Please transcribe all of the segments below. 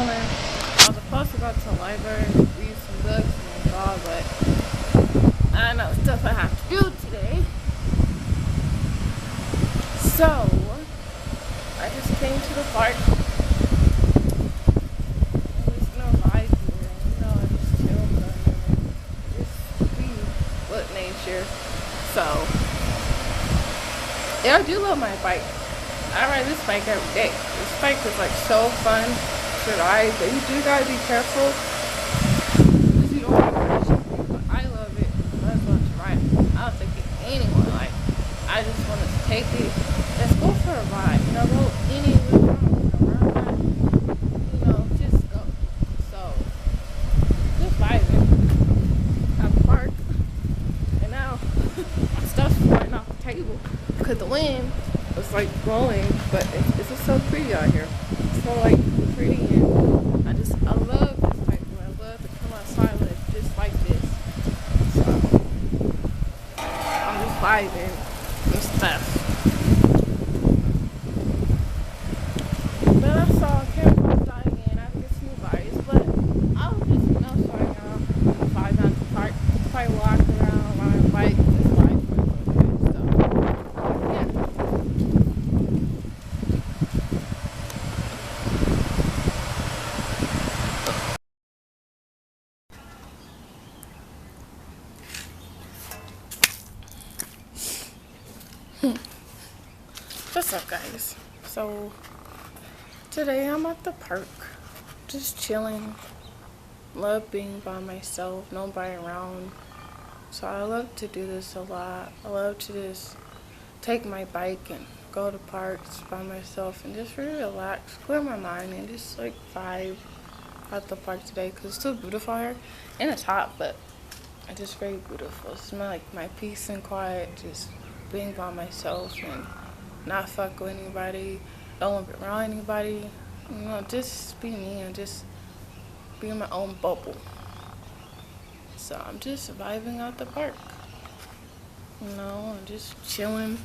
chilling. I was supposed to go to the library and read some books and all, but I know stuff I have to do today. So I just came to the park. There's no vibe here, just chill down there. Just be with nature. So yeah, I do love my bike. I ride this bike every day. This bike is like so fun to ride, but you do gotta be careful because you don't want to crash into it. But I love it. I just want to ride it. I'll take it anywhere. Like, I just want to take it. Let's go for a ride. Go anywhere. Just go. So just vibing at the park. And now stuff's flying off the table because the wind was like blowing, but it's just so pretty out here. It's so like pretty, and I love this type of weather. I love to come outside with just like this. So I'm just vibing and stuff. But I saw a camera dying in. I get some vibes, but I was just showing y'all vibe down to the park, probably walk around, ride a bike, just vibe for a little bit. So yeah. What's up, guys? So today I'm at the park, just chilling. Love being by myself, nobody around. So I love to do this a lot. I love to just take my bike and go to parks by myself and just really relax, clear my mind, and just like vibe at the park today because it's so beautiful here, and it's hot, but it's just very beautiful. It's my peace and quiet, just being by myself and not fuck with anybody, don't want to be around anybody, just be me and just be in my own bubble. So I'm just vibing out the park, and just chilling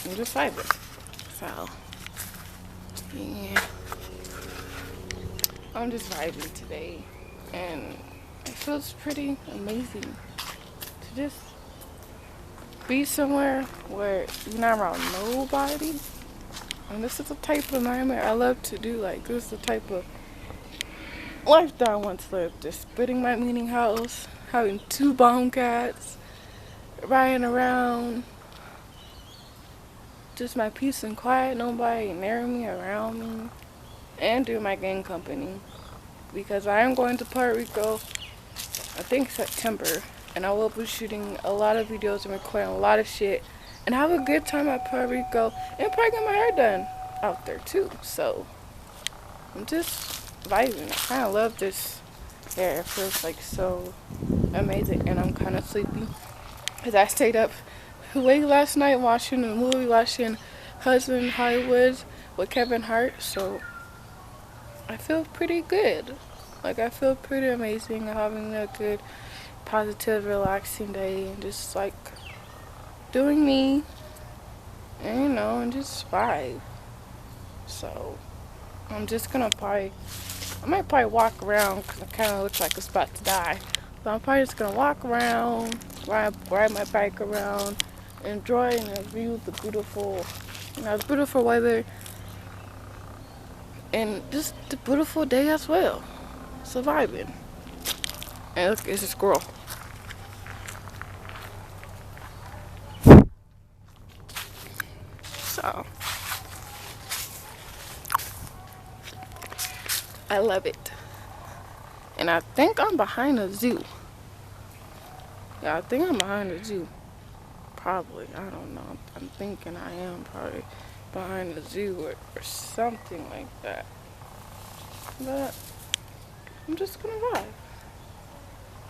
and just vibing. So yeah, I'm just vibing today, and it feels pretty amazing to just be somewhere where you're not around nobody. And this is the type of environment I love to do. Like, this is the type of life that I want to live. Just splitting my meeting house, having 2 bomb cats, riding around, just my peace and quiet, nobody near me, around me, and do my gang company. Because I am going to Puerto Rico, I think September, and I will be shooting a lot of videos and recording a lot of shit and have a good time at Puerto Rico, and probably get my hair done out there too. So I'm just vibing. I kind of love this hair. It feels like so amazing, and I'm kind of sleepy because I stayed up late last night watching a movie, watching Husband in Hollywood with Kevin Hart. So I feel pretty good. Like, I feel pretty amazing. I'm having a good, positive, relaxing day, and just like doing me, and and just vibe. So I'm just gonna I might probably walk around because I kind of look like it's about to die. But I'm probably just gonna walk around, ride my bike around, enjoy and view the beautiful, the beautiful weather, and just the beautiful day as well. Surviving. And look, it's a squirrel. So I love it. And I think I'm behind a zoo. Yeah, I think I'm behind a zoo. Probably. I don't know. I'm thinking I am probably behind a zoo or something like that. But I'm just gonna vibe.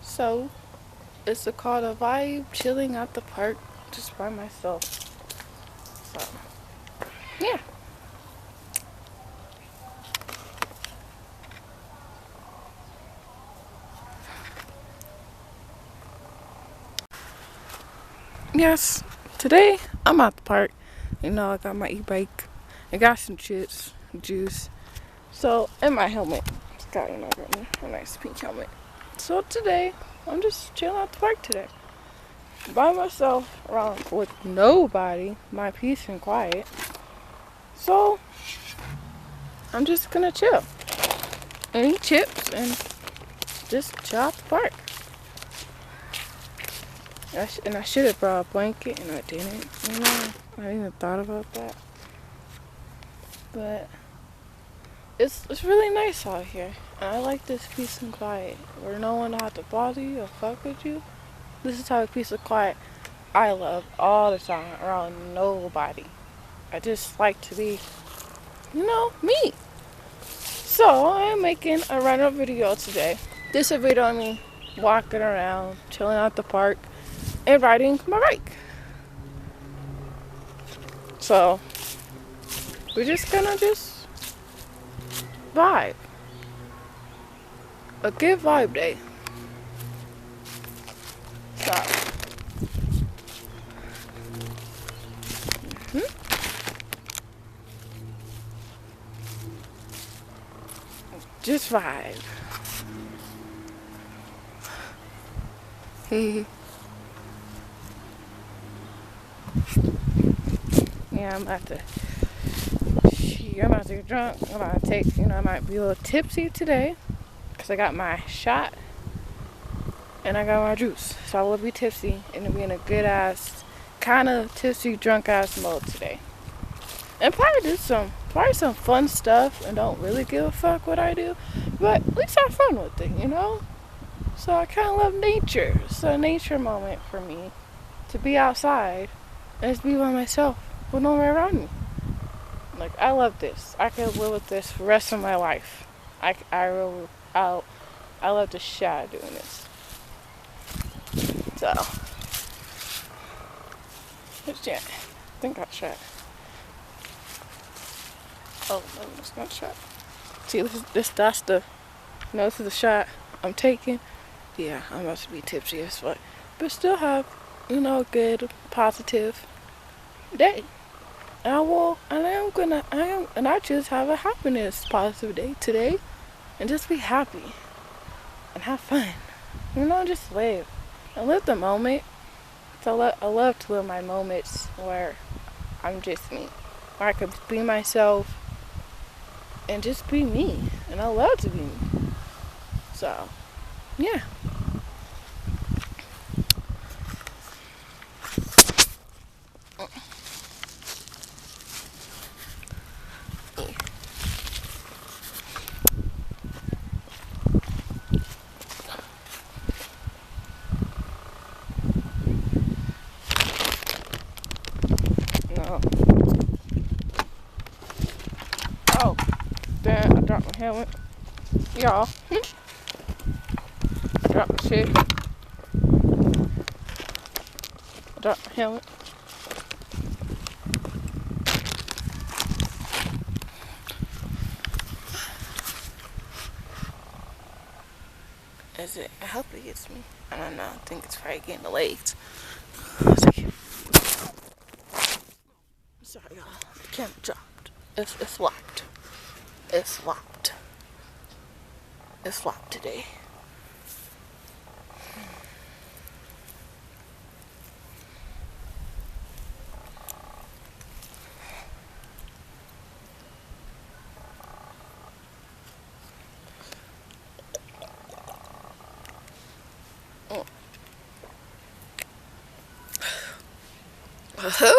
So it's called a vibe, chilling at the park just by myself. So yeah. Yes, today I'm at the park. I got my e-bike. I got some chips. juice. So, and my helmet. It's got a nice pink helmet. So today, I'm just chilling at the park today. By myself, around with nobody, my peace and quiet. So, I'm just gonna chill. And eat chips and just chill at the park. And I should have brought a blanket and I didn't, you know. I didn't even thought about that. But it's really nice out here. And I like this peace and quiet where no one has to bother you or fuck with you. This is how peace and quiet I love all the time around nobody. I just like to be, you know, me. So I'm making a run-up video today. This is a video of me walking around, chilling at the park, and riding my bike. So we're just gonna vibe. A good vibe day. So just vibe. Yeah, I'm about to get drunk. I'm about to take, I might be a little tipsy today because I got my shot and I got my juice. So I will be tipsy and be in a good ass, kind of tipsy, drunk ass mode today. And probably do some fun stuff and don't really give a fuck what I do, but at least have fun with it, you know? So I kind of love nature. It's a nature moment for me to be outside and just be by myself with no one around me. Like, I love this. I could live with this for the rest of my life. I love the shit out of doing this. So, what's that? I think I shot. Oh, no, it's not a shot. See, that's the, this is the shot I'm taking. Yeah, I'm about to be tipsy as fuck. But still have, a good, positive day. And I just have a happiness, positive day today. And just be happy. And have fun. Just live. And live the moment. So I love to live my moments where I'm just me. Where I could be myself. And just be me. And I love to be me. So, yeah. No. Oh, damn, I dropped my helmet. Y'all. I dropped my shit. I dropped my helmet. Is it? I hope it gets me. I don't know. I think it's probably getting the legs. Sorry, y'all. The camera dropped. It's locked. It's locked. It's locked today. Who?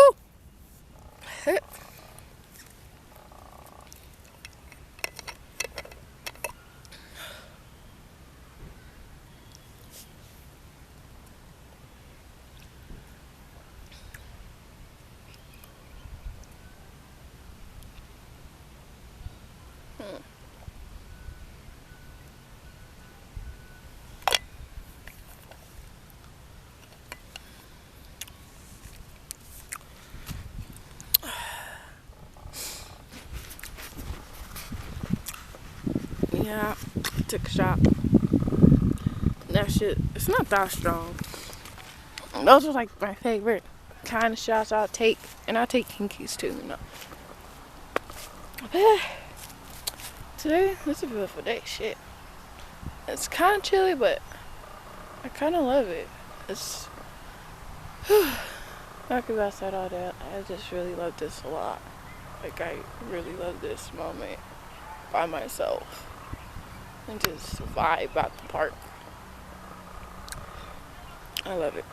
Yeah, took a shot. That shit, it's not that strong. Those are like my favorite kind of shots I'll take. And I take kinkies too, Today, it's a beautiful day. Shit. It's kind of chilly, but I kind of love it. It's. I could be outside all day. I just really love this a lot. Like, I really love this moment by myself. And just vibe at the park. I love it.